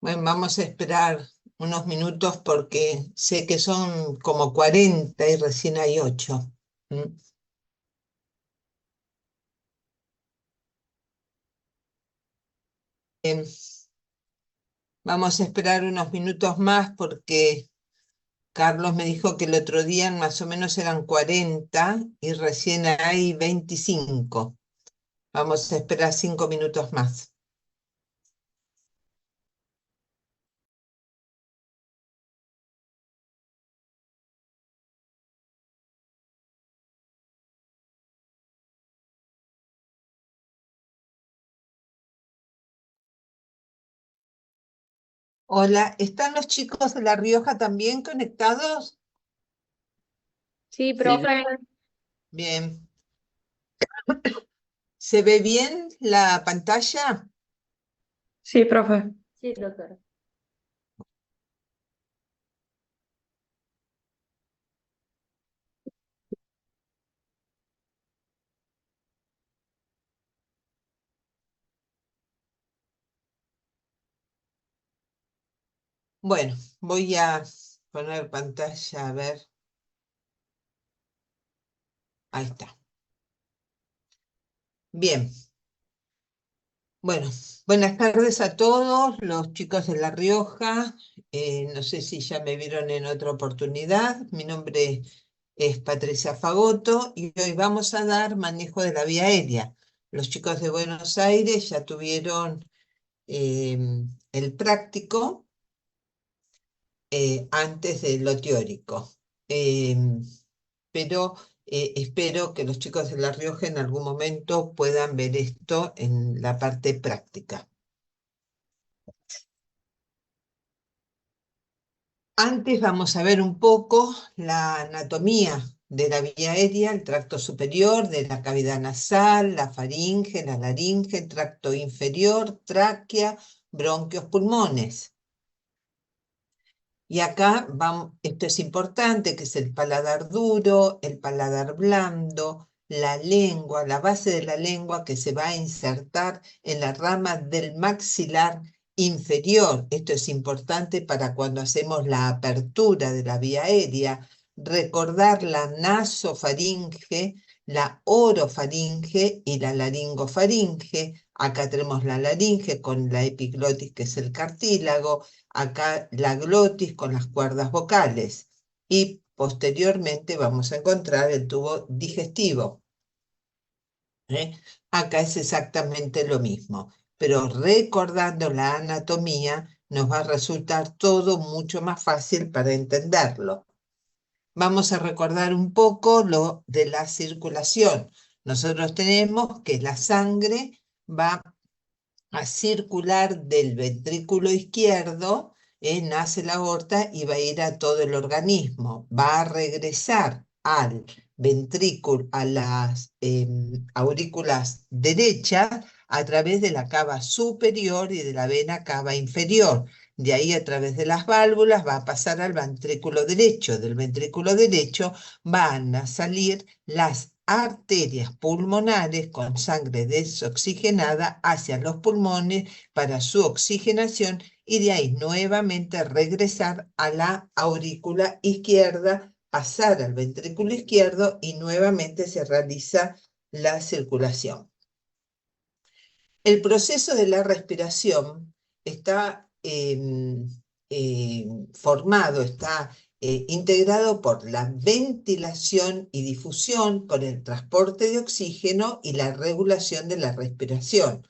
Bueno, vamos a esperar unos minutos porque sé que son como 40 y recién hay 8. ¿Mm? Em, Vamos a esperar unos minutos más porque Carlos me dijo que el otro día más o menos eran 40 y recién hay 25. Vamos a esperar 5 minutos más. Hola, ¿están los chicos de La Rioja también conectados? Sí, Sí, profe. Bien. ¿Se ve bien la pantalla? Sí, profe. Sí, doctora. Bueno, voy a poner pantalla, a ver. Ahí está. Bien. Bueno, buenas tardes a todos los chicos de La Rioja. No sé si ya me vieron en otra oportunidad. Mi nombre es Patricia Fagoto y hoy vamos a dar manejo de la vía aérea. Los chicos de Buenos Aires ya tuvieron eh, el práctico antes de lo teórico. Eh, pero espero que los chicos de La Rioja en algún momento puedan ver esto en la parte práctica. Antes vamos a ver un poco la anatomía de la vía aérea, el tracto superior, de la cavidad nasal, la faringe, la laringe, el tracto inferior, tráquea, bronquios, pulmones. Y acá vamos, esto es importante, que es el paladar duro, el paladar blando, la lengua, la base de la lengua que se va a insertar en la rama del maxilar inferior. Esto es importante para cuando hacemos la apertura de la vía aérea, recordar la nasofaringe, la orofaringe y la laringofaringe. Acá tenemos la laringe con la epiglotis, que es el cartílago, acá la glotis con las cuerdas vocales y posteriormente vamos a encontrar el tubo digestivo. ¿Eh? Acá es exactamente lo mismo, pero recordando la anatomía nos va a resultar todo mucho más fácil para entenderlo. Vamos a recordar un poco lo de la circulación. Nosotros tenemos que la sangre va a circular del ventrículo izquierdo, nace la aorta y va a ir a todo el organismo. Va a regresar al ventrículo, a las aurículas derechas a través de la cava superior y de la vena cava inferior. De ahí a través de las válvulas va a pasar al ventrículo derecho. Del ventrículo derecho van a salir las arterias pulmonares con sangre desoxigenada hacia los pulmones para su oxigenación y de ahí nuevamente regresar a la aurícula izquierda, pasar al ventrículo izquierdo y nuevamente se realiza la circulación. El proceso de la respiración está formado, está integrado por la ventilación y difusión, por el transporte de oxígeno y la regulación de la respiración.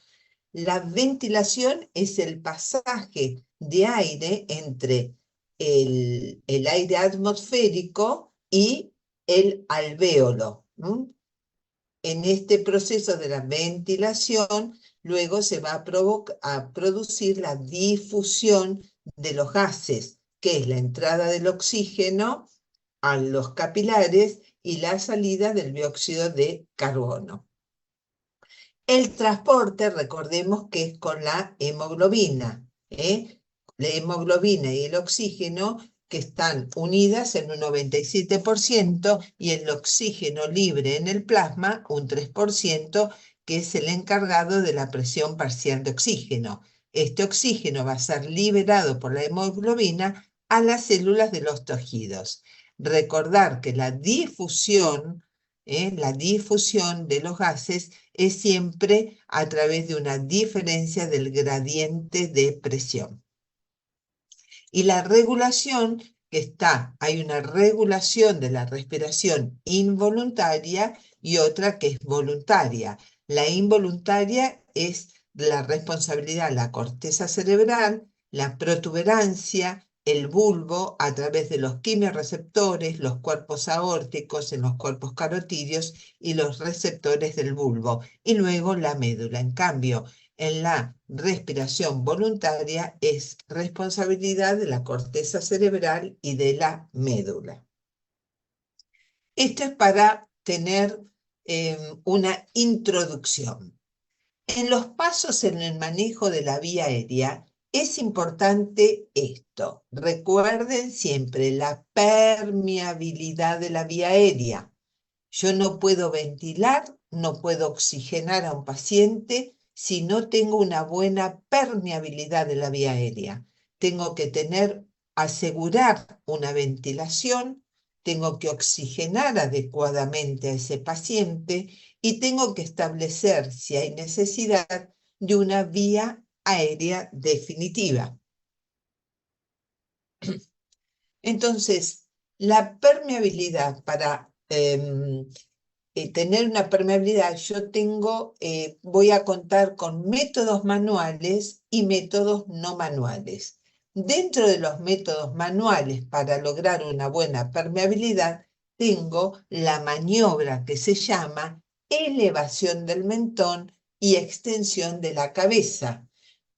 La ventilación es el pasaje de aire entre el aire atmosférico y el alvéolo. En este proceso de la ventilación, luego se va a producir la difusión de los gases, que es la entrada del oxígeno a los capilares y la salida del dióxido de carbono. El transporte, recordemos que es con la hemoglobina, la hemoglobina y el oxígeno que están unidas en un 97% y el oxígeno libre en el plasma un 3%, que es el encargado de la presión parcial de oxígeno. Este oxígeno va a ser liberado por la hemoglobina a las células de los tejidos. Recordar que la difusión de los gases es siempre a través de una diferencia del gradiente de presión. Y la regulación hay una regulación de la respiración involuntaria y otra que es voluntaria. La involuntaria es la responsabilidad de la corteza cerebral, la protuberancia, el bulbo a través de los quimiorreceptores, los cuerpos aórticos en los cuerpos carotídeos y los receptores del bulbo, y luego la médula. En cambio, en la respiración voluntaria es responsabilidad de la corteza cerebral y de la médula. Esto es para tener una introducción. En los pasos en el manejo de la vía aérea es importante esto. Recuerden siempre la permeabilidad de la vía aérea. Yo no puedo ventilar, no puedo oxigenar a un paciente si no tengo una buena permeabilidad de la vía aérea. Tengo que asegurar una ventilación, tengo que oxigenar adecuadamente a ese paciente y tengo que establecer, si hay necesidad, de una vía aérea definitiva. Entonces, la permeabilidad para tener una permeabilidad, voy a contar con métodos manuales y métodos no manuales. Dentro de los métodos manuales para lograr una buena permeabilidad, tengo la maniobra que se llama elevación del mentón y extensión de la cabeza.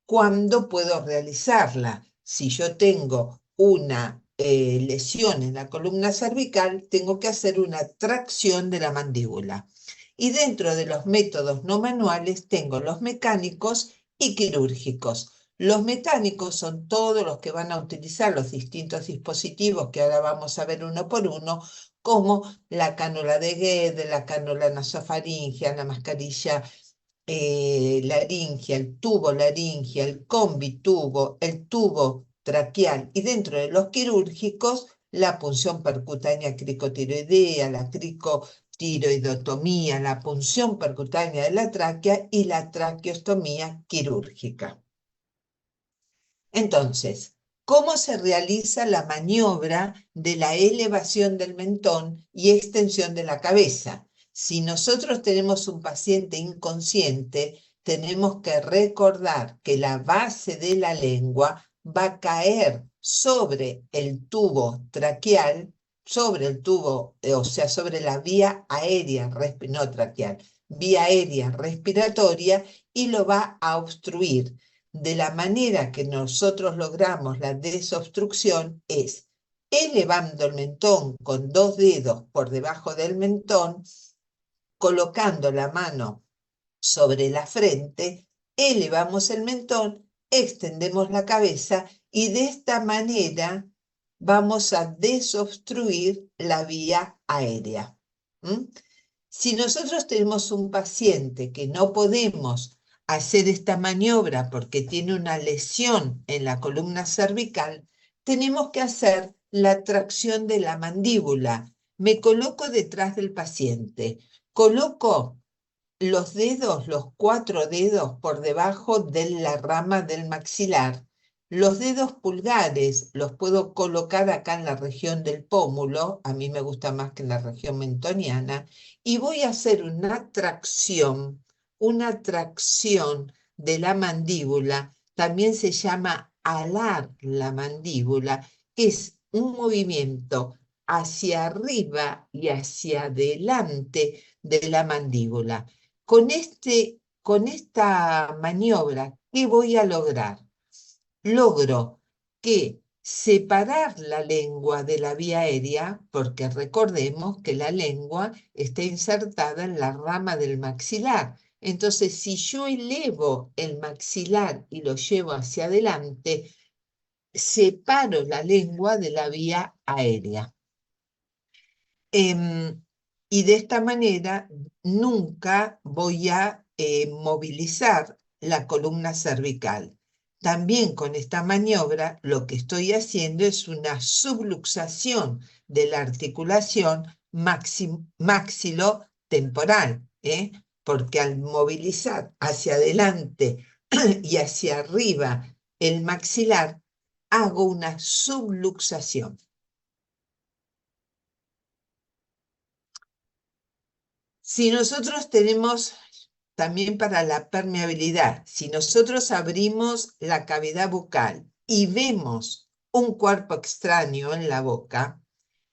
¿Cuándo puedo realizarla? Si yo tengo una lesión en la columna cervical, tengo que hacer una tracción de la mandíbula. Y dentro de los métodos no manuales tengo los mecánicos y quirúrgicos. Los mecánicos son todos los que van a utilizar los distintos dispositivos que ahora vamos a ver uno por uno, como la cánula de Guede, la cánula nasofaringea, la mascarilla laringea, el tubo laringea, el combitubo, el tubo traqueal y dentro de los quirúrgicos la punción percutánea cricotiroidea, la cricotiroidotomía, la punción percutánea de la tráquea y la traqueostomía quirúrgica. Entonces, ¿cómo se realiza la maniobra de la elevación del mentón y extensión de la cabeza? Si nosotros tenemos un paciente inconsciente, tenemos que recordar que la base de la lengua va a caer sobre el tubo traqueal, sobre el tubo, o sea, sobre la vía aérea, no traqueal, vía aérea respiratoria y lo va a obstruir. De la manera que nosotros logramos la desobstrucción es elevando el mentón con 2 dedos por debajo del mentón, colocando la mano sobre la frente, elevamos el mentón, extendemos la cabeza y de esta manera vamos a desobstruir la vía aérea. Si nosotros tenemos un paciente que no podemos hacer esta maniobra porque tiene una lesión en la columna cervical, tenemos que hacer la tracción de la mandíbula. Me coloco detrás del paciente, coloco los dedos, los 4 dedos por debajo de la rama del maxilar. Los dedos pulgares los puedo colocar acá en la región del pómulo, a mí me gusta más que en la región mentoniana, y voy a hacer una tracción de la mandíbula, también se llama alar la mandíbula, es un movimiento hacia arriba y hacia adelante de la mandíbula. Con esta maniobra, ¿qué voy a lograr? Logro que separar la lengua de la vía aérea, porque recordemos que la lengua está insertada en la rama del maxilar. Entonces, si yo elevo el maxilar y lo llevo hacia adelante, separo la lengua de la vía aérea. Y de esta manera nunca voy a movilizar la columna cervical. También con esta maniobra lo que estoy haciendo es una subluxación de la articulación maxilotemporal, porque al movilizar hacia adelante y hacia arriba el maxilar, hago una subluxación. Si nosotros tenemos también para la permeabilidad, si nosotros abrimos la cavidad bucal y vemos un cuerpo extraño en la boca,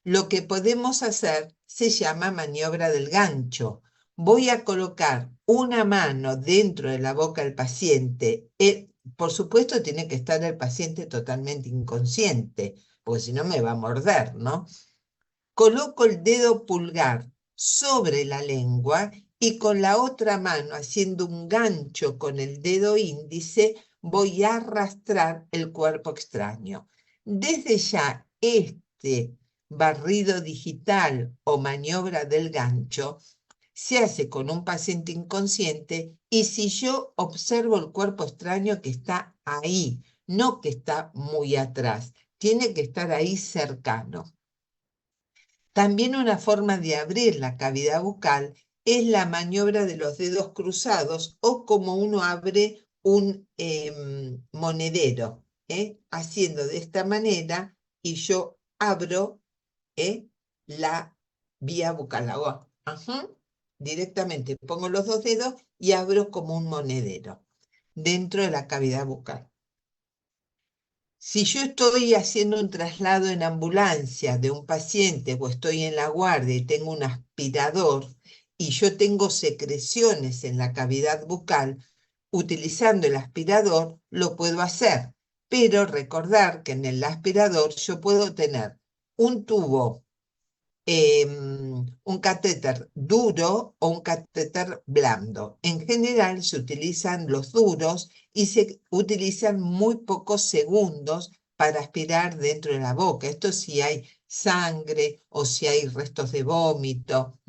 lo que podemos hacer se llama maniobra del gancho. Voy a colocar una mano dentro de la boca del paciente. Por supuesto, tiene que estar el paciente totalmente inconsciente, porque si no me va a morder, ¿no? Coloco el dedo pulgar sobre la lengua y con la otra mano, haciendo un gancho con el dedo índice, voy a arrastrar el cuerpo extraño. Desde ya, este barrido digital o maniobra del gancho se hace con un paciente inconsciente y si yo observo el cuerpo extraño que está ahí, no que está muy atrás, tiene que estar ahí cercano. También una forma de abrir la cavidad bucal es la maniobra de los dedos cruzados o como uno abre un monedero, haciendo de esta manera y yo abro la vía bucal. Hago, directamente pongo los dos dedos y abro como un monedero dentro de la cavidad bucal. Si yo estoy haciendo un traslado en ambulancia de un paciente o estoy en la guardia y tengo un aspirador y yo tengo secreciones en la cavidad bucal, utilizando el aspirador lo puedo hacer, pero recordar que en el aspirador yo puedo tener un tubo, un catéter duro o un catéter blando. En general se utilizan los duros y se utilizan muy pocos segundos para aspirar dentro de la boca. Esto si hay sangre o si hay restos de vómito.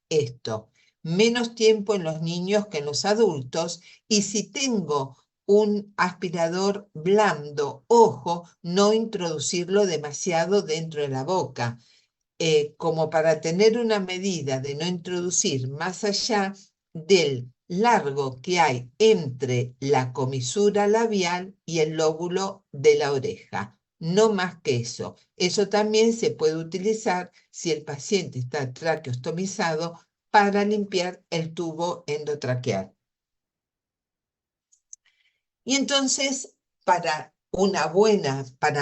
Esto. Menos tiempo en los niños que en los adultos. Y si tengo un aspirador blando, ojo, no introducirlo demasiado dentro de la boca. Como para tener una medida de no introducir más allá del largo que hay entre la comisura labial y el lóbulo de la oreja. No más que eso. Eso también se puede utilizar si el paciente está traqueostomizado para limpiar el tubo endotraqueal. Y entonces, para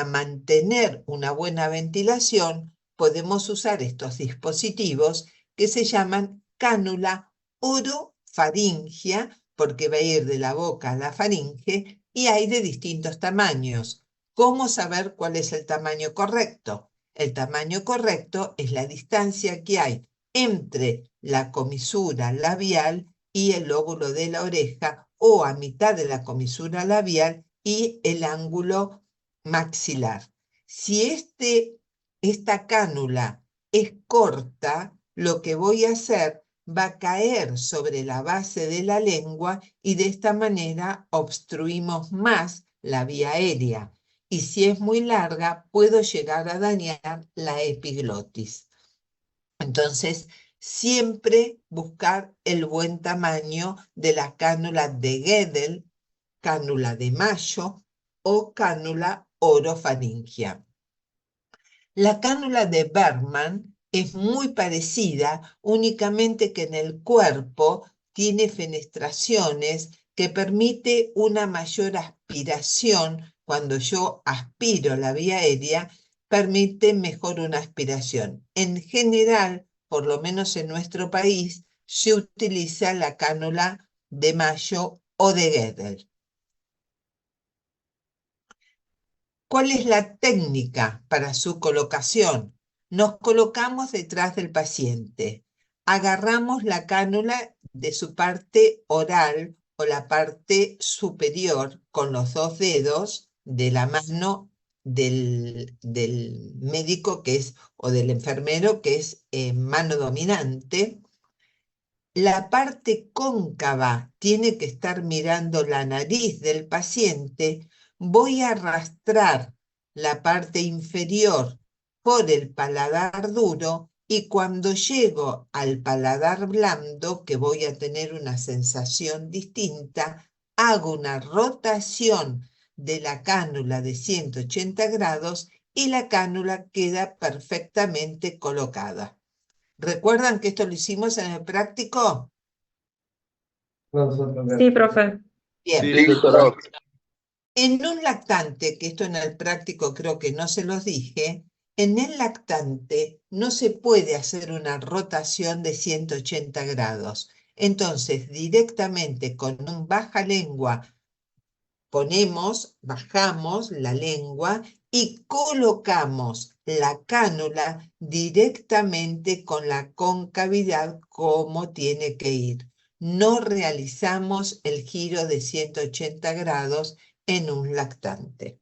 mantener una buena ventilación, podemos usar estos dispositivos que se llaman cánula orofaringia, porque va a ir de la boca a la faringe, y hay de distintos tamaños. ¿Cómo saber cuál es el tamaño correcto? El tamaño correcto es la distancia que hay entre la comisura labial y el lóbulo de la oreja, o a mitad de la comisura labial y el ángulo maxilar. Si esta cánula es corta, lo que voy a hacer va a caer sobre la base de la lengua y de esta manera obstruimos más la vía aérea. Y si es muy larga, puedo llegar a dañar la epiglotis. Entonces, siempre buscar el buen tamaño de la cánula de Guedel, cánula de Mayo o cánula orofaringia. La cánula de Bergman es muy parecida, únicamente que en el cuerpo tiene fenestraciones que permite una mayor aspiración. Cuando yo aspiro la vía aérea, permite mejor una aspiración. En general, por lo menos en nuestro país, se utiliza la cánula de Mayo o de Guedel. ¿Cuál es la técnica para su colocación? Nos colocamos detrás del paciente. Agarramos la cánula de su parte oral o la parte superior con los dos dedos de la mano del médico o del enfermero que es mano dominante. La parte cóncava tiene que estar mirando la nariz del paciente voy a arrastrar la parte inferior por el paladar duro y cuando llego al paladar blando, que voy a tener una sensación distinta, hago una rotación de la cánula de 180 grados y la cánula queda perfectamente colocada. ¿Recuerdan que esto lo hicimos en el práctico? Sí, profe. Bien. Sí, doctora. En un lactante, que esto en el práctico creo que no se los dije, en el lactante no se puede hacer una rotación de 180 grados. Entonces, directamente con un baja lengua bajamos la lengua y colocamos la cánula directamente con la concavidad como tiene que ir. No realizamos el giro de 180 grados en un lactante.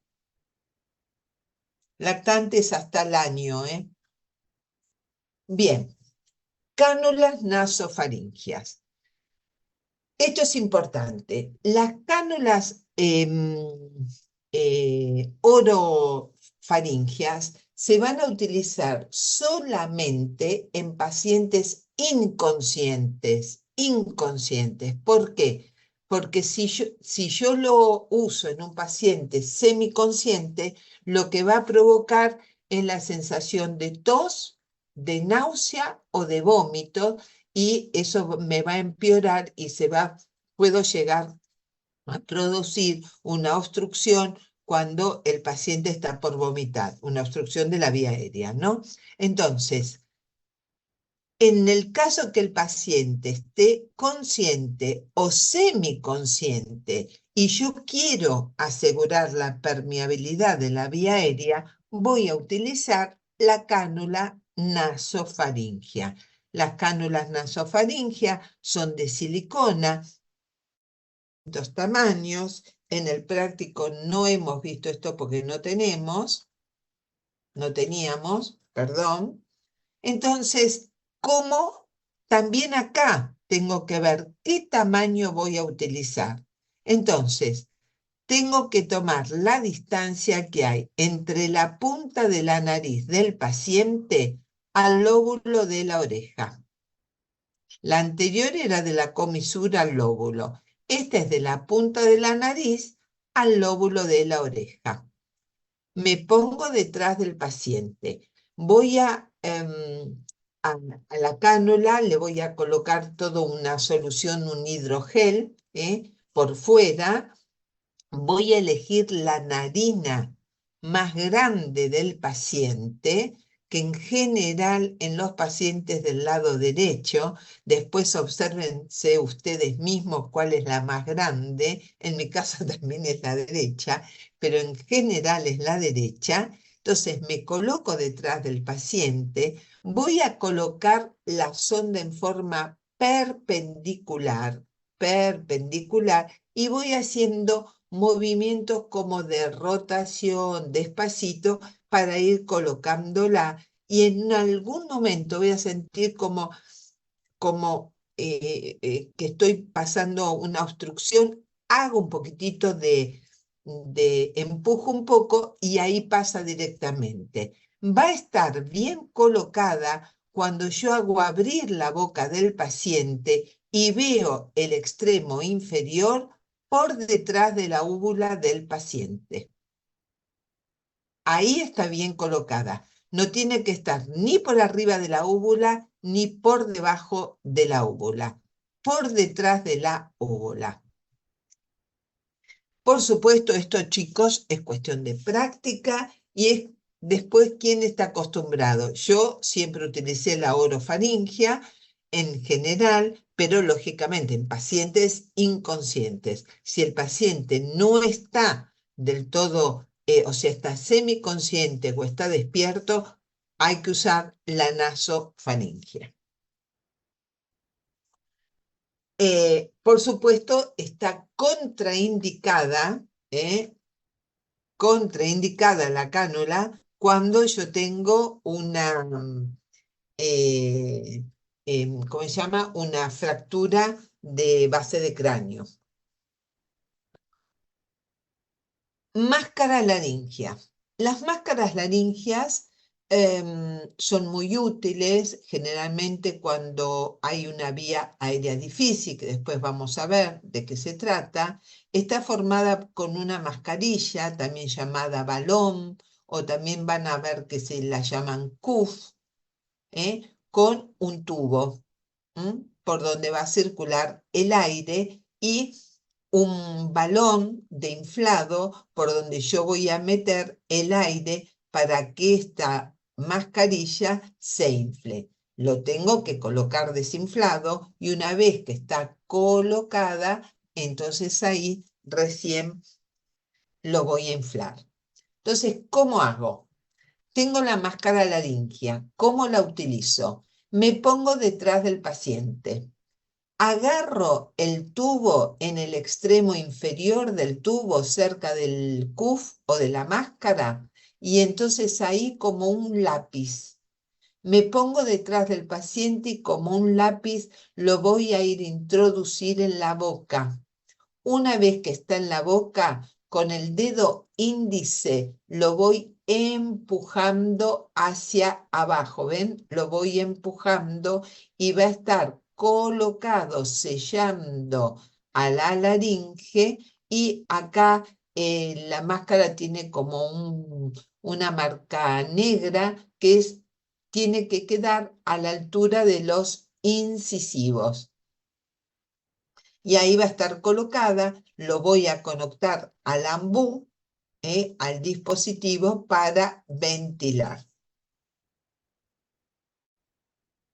Lactantes hasta el año, ¿eh? Bien, cánulas nasofaringias. Esto es importante. Las cánulas orofaringias se van a utilizar solamente en pacientes inconscientes. ¿Por qué? Porque si yo lo uso en un paciente semiconsciente, lo que va a provocar es la sensación de tos, de náusea o de vómito, y eso me va a empeorar y puedo llegar a producir una obstrucción cuando el paciente está por vomitar, una obstrucción de la vía aérea, ¿no? Entonces, en el caso que el paciente esté consciente o semiconsciente y yo quiero asegurar la permeabilidad de la vía aérea, voy a utilizar la cánula nasofaringia. Las cánulas nasofaringia son de silicona, de distintos tamaños. En el práctico no hemos visto esto porque no teníamos, perdón. Entonces, ¿cómo? También acá tengo que ver qué tamaño voy a utilizar. Entonces, tengo que tomar la distancia que hay entre la punta de la nariz del paciente al lóbulo de la oreja. La anterior era de la comisura al lóbulo. Esta es de la punta de la nariz al lóbulo de la oreja. Me pongo detrás del paciente. Voy a la cánula le voy a colocar toda una solución, un hidrogel, por fuera. Voy a elegir la narina más grande del paciente, que en general en los pacientes del lado derecho, después obsérvense ustedes mismos cuál es la más grande, en mi caso también es la derecha, pero en general es la derecha. Entonces me coloco detrás del paciente, voy a colocar la sonda en forma perpendicular, y voy haciendo movimientos como de rotación, despacito, para ir colocándola, y en algún momento voy a sentir como que estoy pasando una obstrucción, hago un poquitito de empujo un poco y ahí pasa directamente. Va a estar bien colocada cuando yo hago abrir la boca del paciente y veo el extremo inferior por detrás de la úvula del paciente. Ahí está bien colocada. No tiene que estar ni por arriba de la úvula ni por debajo de la úvula. Por detrás de la úvula. Por supuesto, esto, chicos, es cuestión de práctica y es después quién está acostumbrado. Yo siempre utilicé la orofaringia en general, pero lógicamente en pacientes inconscientes. Si el paciente no está del todo, o sea, está semiconsciente o está despierto, hay que usar la nasofaringia. Por supuesto, está contraindicada la cánula cuando yo tengo una, ¿cómo se llama? Una fractura de base de cráneo. Máscara laringea. Las máscaras laringeas son muy útiles generalmente cuando hay una vía aérea difícil, que después vamos a ver de qué se trata. Está formada con una mascarilla, también llamada balón, o también van a ver que se la llaman cuff, con un tubo por donde va a circular el aire y un balón de inflado por donde yo voy a meter el aire para que esta mascarilla se infle. Lo tengo que colocar desinflado y una vez que está colocada, entonces ahí recién lo voy a inflar. Entonces, ¿cómo hago? Tengo la máscara laringea. ¿Cómo la utilizo? Me pongo detrás del paciente. Agarro el tubo en el extremo inferior del tubo, cerca del cuff o de la máscara, y entonces ahí como un lápiz. Me pongo detrás del paciente y como un lápiz lo voy a ir a introducir en la boca. Una vez que está en la boca, con el dedo índice lo voy empujando hacia abajo, ¿ven? Lo voy empujando y va a estar colocado sellando a la laringe y acá la máscara tiene como una marca negra que tiene que quedar a la altura de los incisivos. Y ahí va a estar colocada, lo voy a conectar al ambú, al dispositivo para ventilar.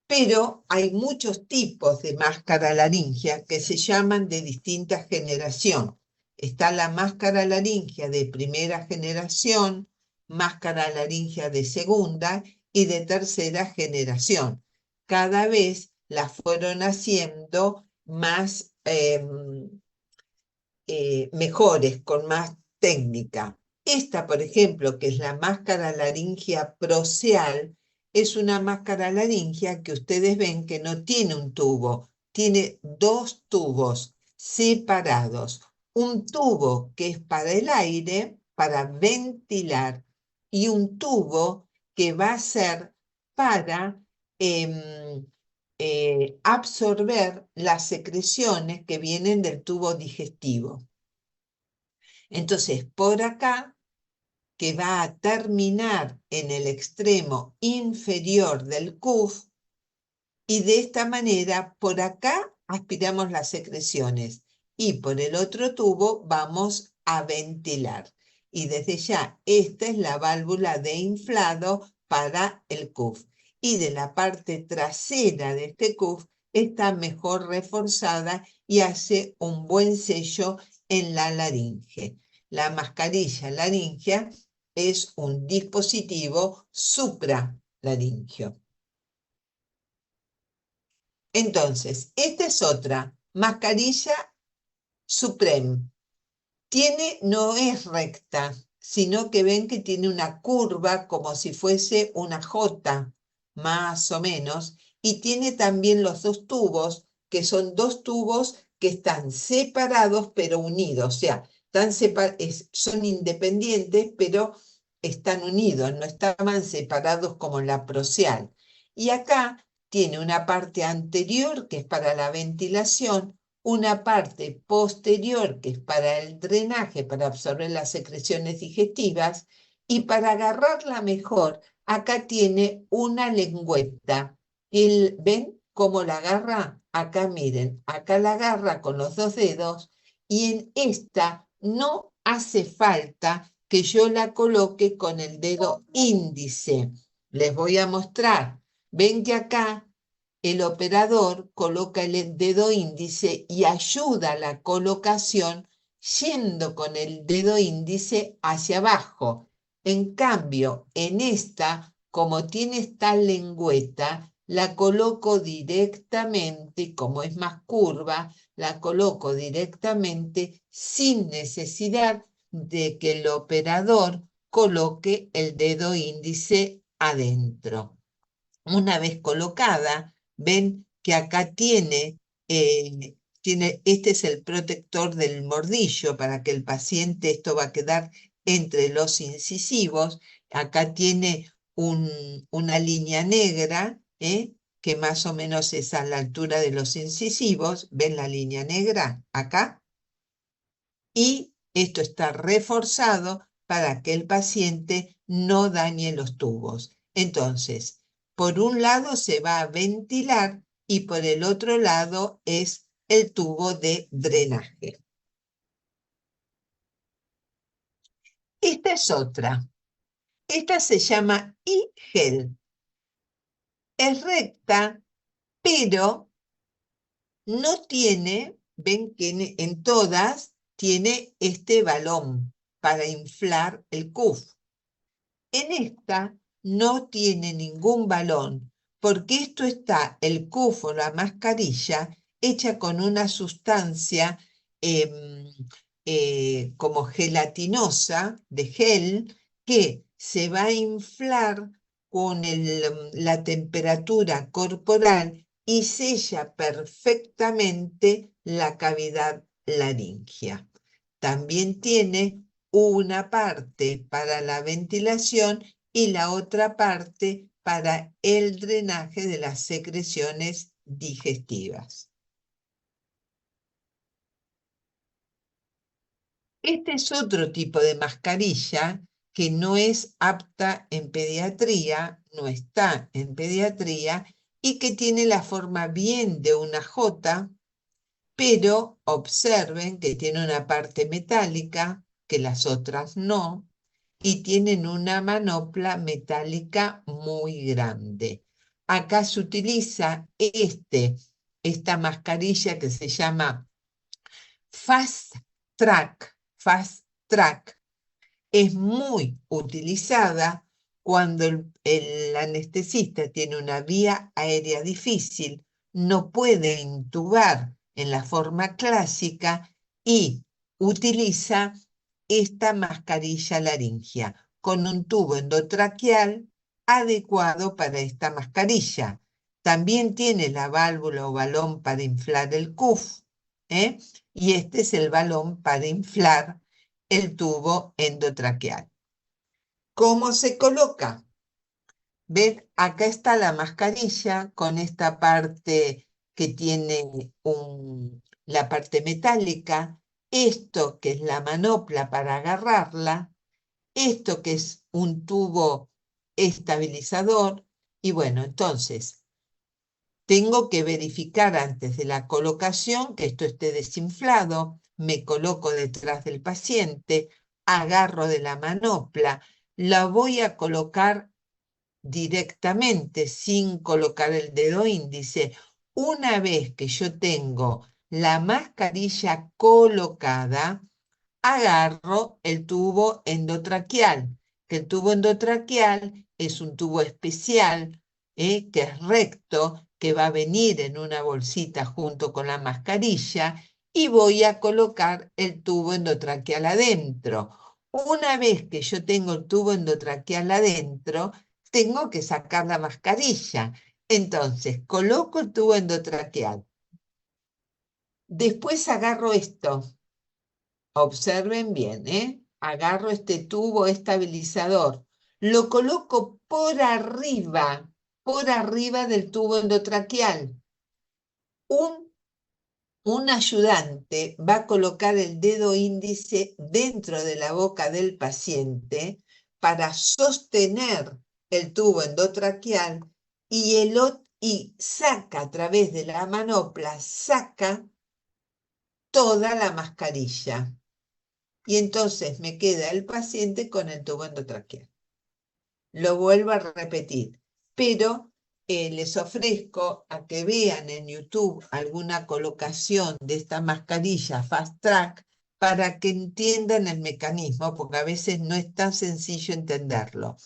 Pero hay muchos tipos de máscara laringea que se llaman de distinta generación. Está la máscara laringea de primera generación, máscara laringea de segunda y de tercera generación. Cada vez las fueron haciendo más mejores, con más técnica. Esta, por ejemplo, que es la máscara laringea Proceal, es una máscara laringea que ustedes ven que no tiene un tubo, tiene dos tubos separados. Un tubo que es para el aire, para ventilar, y un tubo que va a ser para absorber las secreciones que vienen del tubo digestivo. Entonces, por acá, que va a terminar en el extremo inferior del cuff, y de esta manera, por acá aspiramos las secreciones y por el otro tubo vamos a ventilar. Y desde ya, esta es la válvula de inflado para el cuff. Y de la parte trasera de este cuff está mejor reforzada y hace un buen sello en la laringe. La mascarilla laringea es un dispositivo supralaringeo. Entonces, esta es otra, mascarilla Supreme. No es recta, sino que ven que tiene una curva como si fuese una J, más o menos, y tiene también los dos tubos, que son dos tubos que están separados pero unidos, o sea, son independientes pero están unidos, no estaban separados como la Proceal. Y acá tiene una parte anterior que es para la ventilación, una parte posterior que es para el drenaje, para absorber las secreciones digestivas, y para agarrarla mejor, acá tiene una lengüeta. ¿Ven cómo la agarra? Acá miren, acá la agarra con los dos dedos y en esta no hace falta que yo la coloque con el dedo índice. Les voy a mostrar. Ven que acá el operador coloca el dedo índice y ayuda a la colocación yendo con el dedo índice hacia abajo. En cambio, en esta, como tiene esta lengüeta, la coloco directamente, como es más curva, la coloco directamente sin necesidad de que el operador coloque el dedo índice adentro. Una vez colocada, ven que acá este es el protector del mordillo para que el paciente, esto va a quedar entre los incisivos. Acá tiene una línea negra, que más o menos es a la altura de los incisivos. ¿Ven la línea negra acá? Y esto está reforzado para que el paciente no dañe los tubos. Entonces, por un lado se va a ventilar y por el otro lado es el tubo de drenaje. Esta es otra. Esta se llama I-gel. Es recta, pero no tiene, ven que en todas tiene este balón para inflar el CUF. En esta no tiene ningún balón, porque esto está, el CUF o la mascarilla, hecha con una sustancia como gelatinosa, de gel, que se va a inflar con la temperatura corporal y sella perfectamente la cavidad laringea. También tiene una parte para la ventilación y la otra parte para el drenaje de las secreciones digestivas. Este es otro tipo de mascarilla que no es apta en pediatría, no está en pediatría y que tiene la forma bien de una J, pero observen que tiene una parte metálica, que las otras no, y tienen una manopla metálica muy grande. Acá se utiliza esta mascarilla que se llama Fast Track. Fast Track es muy utilizada cuando el anestesista tiene una vía aérea difícil, no puede intubar en la forma clásica y utiliza esta mascarilla laringea con un tubo endotraqueal adecuado para esta mascarilla. También tiene la válvula o balón para inflar el CUF, y este es el balón para inflar el tubo endotraqueal. ¿Cómo se coloca? ¿Ven? Acá está la mascarilla con esta parte que tiene la parte metálica, esto que es la manopla para agarrarla, esto que es un tubo estabilizador, y bueno, entonces tengo que verificar antes de la colocación que esto esté desinflado, me coloco detrás del paciente, agarro de la manopla, la voy a colocar directamente sin colocar el dedo índice. Una vez que yo tengo la mascarilla colocada, agarro el tubo endotraqueal, que el tubo endotraqueal es un tubo especial, que es recto, que va a venir en una bolsita junto con la mascarilla, y voy a colocar el tubo endotraqueal adentro. Una vez que yo tengo el tubo endotraqueal adentro, tengo que sacar la mascarilla. Entonces, coloco el tubo endotraqueal. Después agarro esto. Observen bien, agarro este tubo estabilizador, lo coloco por arriba del tubo endotraqueal. Un ayudante va a colocar el dedo índice dentro de la boca del paciente para sostener el tubo endotraqueal y saca a través de la manopla, saca toda la mascarilla. Y entonces me queda el paciente con el tubo endotraqueal. Lo vuelvo a repetir, pero les ofrezco a que vean en YouTube alguna colocación de esta mascarilla Fast Track para que entiendan el mecanismo, porque a veces no es tan sencillo entenderlo.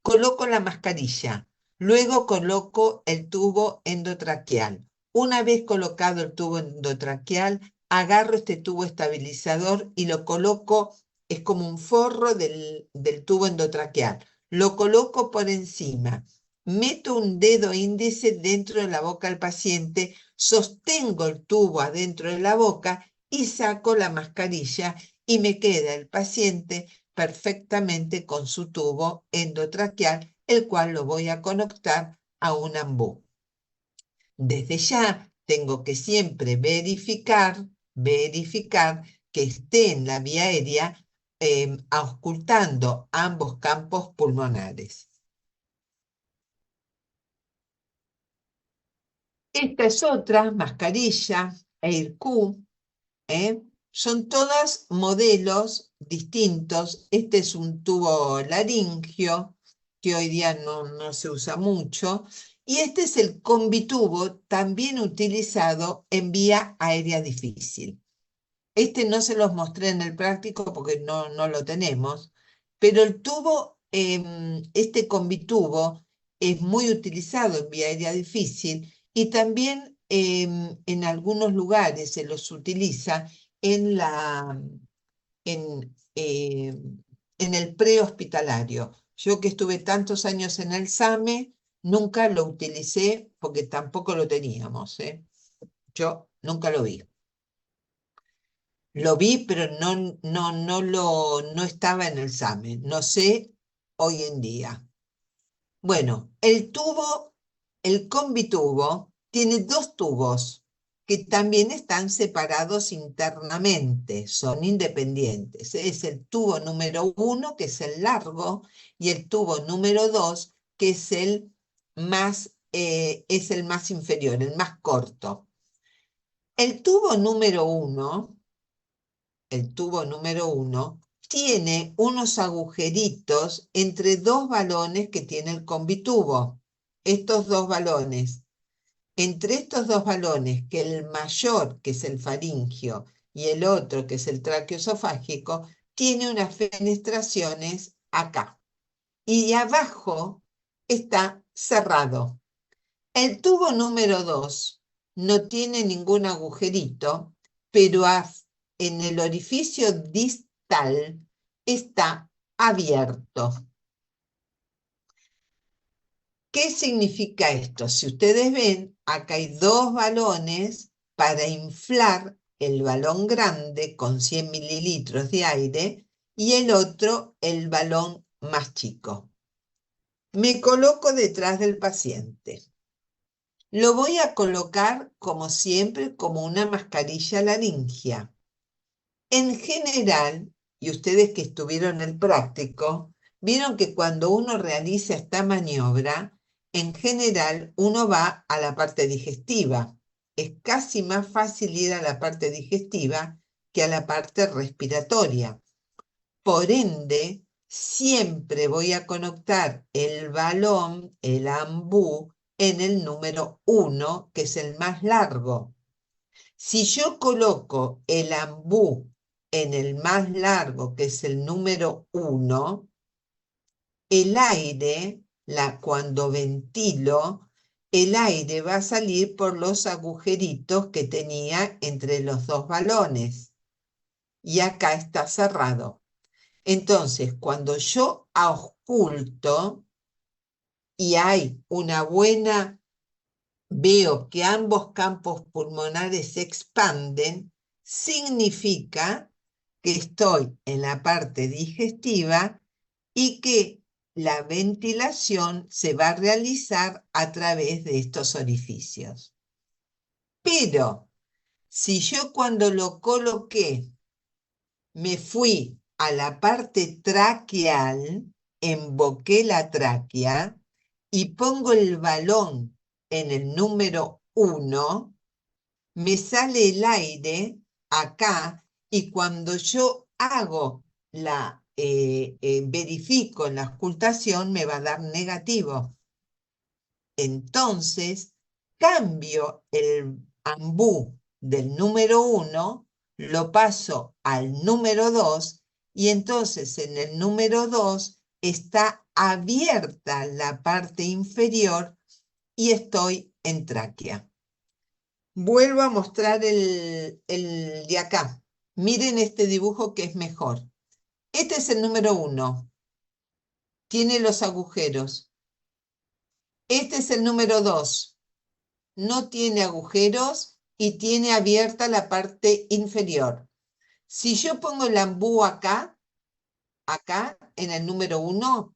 Coloco la mascarilla, luego coloco el tubo endotraqueal. Una vez colocado el tubo endotraqueal, agarro este tubo estabilizador y lo coloco, es como un forro del tubo endotraqueal. Lo coloco por encima, meto un dedo índice dentro de la boca del paciente, sostengo el tubo adentro de la boca y saco la mascarilla y me queda el paciente perfectamente con su tubo endotraqueal, el cual lo voy a conectar a un ambú. Desde ya tengo que siempre verificar que esté en la vía aérea auscultando ambos campos pulmonares. Esta es otra mascarilla, AirQ, son todas modelos distintos. Este es un tubo laringio, que hoy día no se usa mucho. Y este es el combitubo, también utilizado en vía aérea difícil. Este no se los mostré en el práctico porque no lo tenemos, pero el tubo, este combitubo, es muy utilizado en vía aérea difícil y también en algunos lugares se los utiliza en, en el prehospitalario. Yo que estuve tantos años en el SAME, nunca lo utilicé porque tampoco lo teníamos, ¿eh? Yo nunca lo vi. Lo vi, pero no estaba en el SAME. No sé hoy en día. Bueno, el combitubo, tiene dos tubos que también están separados internamente, son independientes. Es el tubo número 1, que es el largo, y el tubo número 2, que es el más inferior, el más corto. El tubo número 1 tiene unos agujeritos entre dos balones que tiene el combitubo. Estos dos balones. Entre estos dos balones, que el mayor, que es el faringio, y el otro, que es el traqueoesofágico, tiene unas fenestraciones acá. Y abajo está cerrado. El tubo número 2 no tiene ningún agujerito, pero en el orificio distal está abierto. ¿Qué significa esto? Si ustedes ven, acá hay dos balones para inflar el balón grande con 100 mililitros de aire y el otro, el balón más chico. Me coloco detrás del paciente. Lo voy a colocar, como siempre, como una mascarilla laringia. En general, y ustedes que estuvieron en el práctico, vieron que cuando uno realiza esta maniobra, en general uno va a la parte digestiva. Es casi más fácil ir a la parte digestiva que a la parte respiratoria. Por ende, siempre voy a conectar el balón, el ambú, en el número 1, que es el más largo. Si yo coloco el ambú en el más largo, que es el número 1, el aire, cuando ventilo, el aire va a salir por los agujeritos que tenía entre los dos balones. Y acá está cerrado. Entonces, cuando yo ausculto y hay veo que ambos campos pulmonares se expanden, significa que estoy en la parte digestiva y que la ventilación se va a realizar a través de estos orificios. Pero si yo cuando lo coloqué me fui a la parte traqueal, emboqué la tráquea y pongo el balón en el número 1, me sale el aire acá y cuando yo verifico en la auscultación me va a dar negativo. Entonces cambio el ambú del número 1, lo paso al número 2 y entonces en el número 2 está abierta la parte inferior y estoy en tráquea. Vuelvo a mostrar el de acá. Miren este dibujo que es mejor. Este es el número 1. Tiene los agujeros. Este es el número 2. No tiene agujeros y tiene abierta la parte inferior. Si yo pongo el ambú acá, acá en el número 1,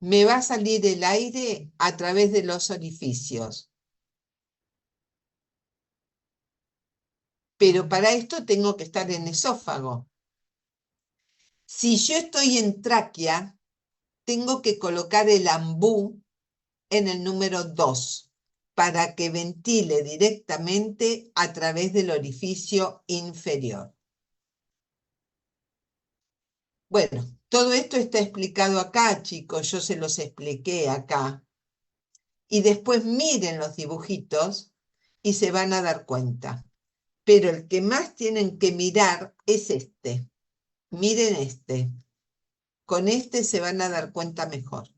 me va a salir el aire a través de los orificios. Pero para esto tengo que estar en esófago. Si yo estoy en tráquea, tengo que colocar el ambú en el número 2 para que ventile directamente a través del orificio inferior. Bueno, todo esto está explicado acá, chicos, yo se los expliqué acá. Y después miren los dibujitos y se van a dar cuenta. Pero el que más tienen que mirar es este. Miren este. Con este se van a dar cuenta mejor.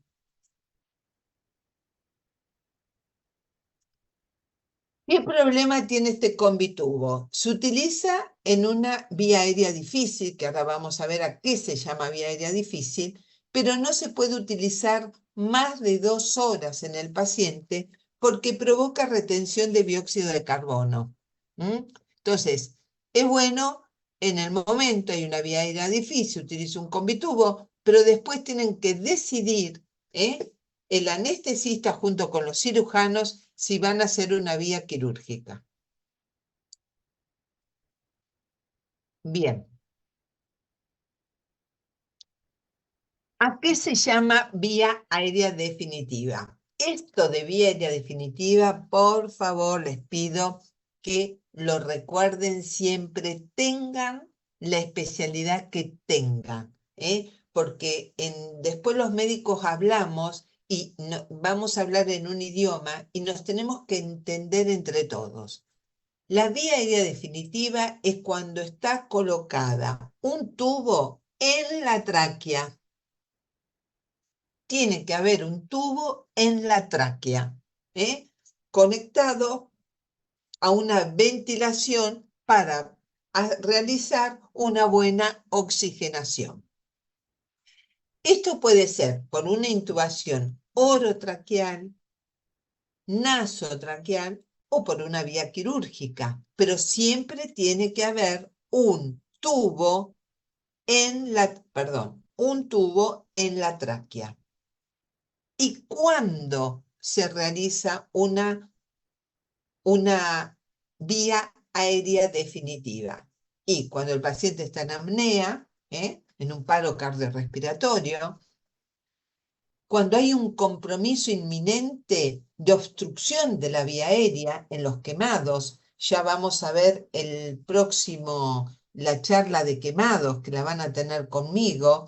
¿Qué problema tiene este combitubo? Se utiliza en una vía aérea difícil, que ahora vamos a ver a qué se llama vía aérea difícil, pero no se puede utilizar más de 2 horas en el paciente porque provoca retención de dióxido de carbono. Entonces, es bueno, en el momento hay una vía aérea difícil, utiliza un combitubo, pero después tienen que decidir, el anestesista junto con los cirujanos si van a hacer una vía quirúrgica. Bien. ¿A qué se llama vía aérea definitiva? Esto de vía aérea definitiva, por favor, les pido que lo recuerden siempre, tengan la especialidad que tengan, porque después los médicos hablamos y vamos a hablar en un idioma y nos tenemos que entender entre todos. La vía aérea definitiva es cuando está colocada un tubo en la tráquea. Tiene que haber un tubo en la tráquea, conectado a una ventilación para realizar una buena oxigenación. Esto puede ser por una intubación orotraqueal, nasotraqueal o por una vía quirúrgica, pero siempre tiene que haber un tubo en la tráquea. ¿Y cuándo se realiza una vía aérea definitiva? Y cuando el paciente está en apnea, en un paro cardiorrespiratorio, cuando hay un compromiso inminente de obstrucción de la vía aérea en los quemados. Ya vamos a ver la charla de quemados que la van a tener conmigo,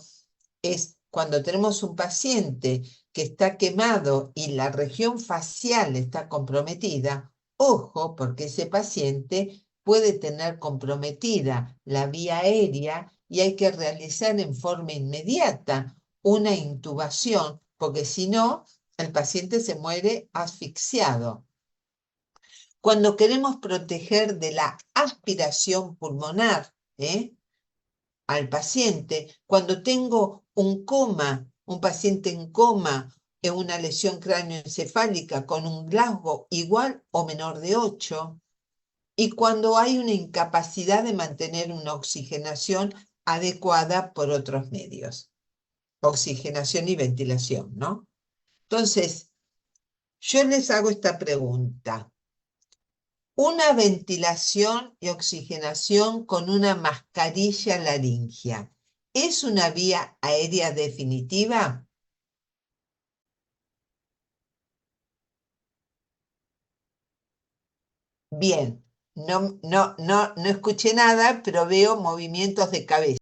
es cuando tenemos un paciente que está quemado y la región facial está comprometida. Ojo, porque ese paciente puede tener comprometida la vía aérea y hay que realizar en forma inmediata una intubación, porque si no, el paciente se muere asfixiado. Cuando queremos proteger de la aspiración pulmonar, al paciente, cuando tengo un coma, un paciente en coma, en una lesión cráneoencefálica con un Glasgow igual o menor de 8, y cuando hay una incapacidad de mantener una oxigenación adecuada por otros medios. Oxigenación y ventilación, ¿no? Entonces, yo les hago esta pregunta. Una ventilación y oxigenación con una mascarilla laringea, ¿es una vía aérea definitiva? Bien, no escuché nada, pero veo movimientos de cabeza.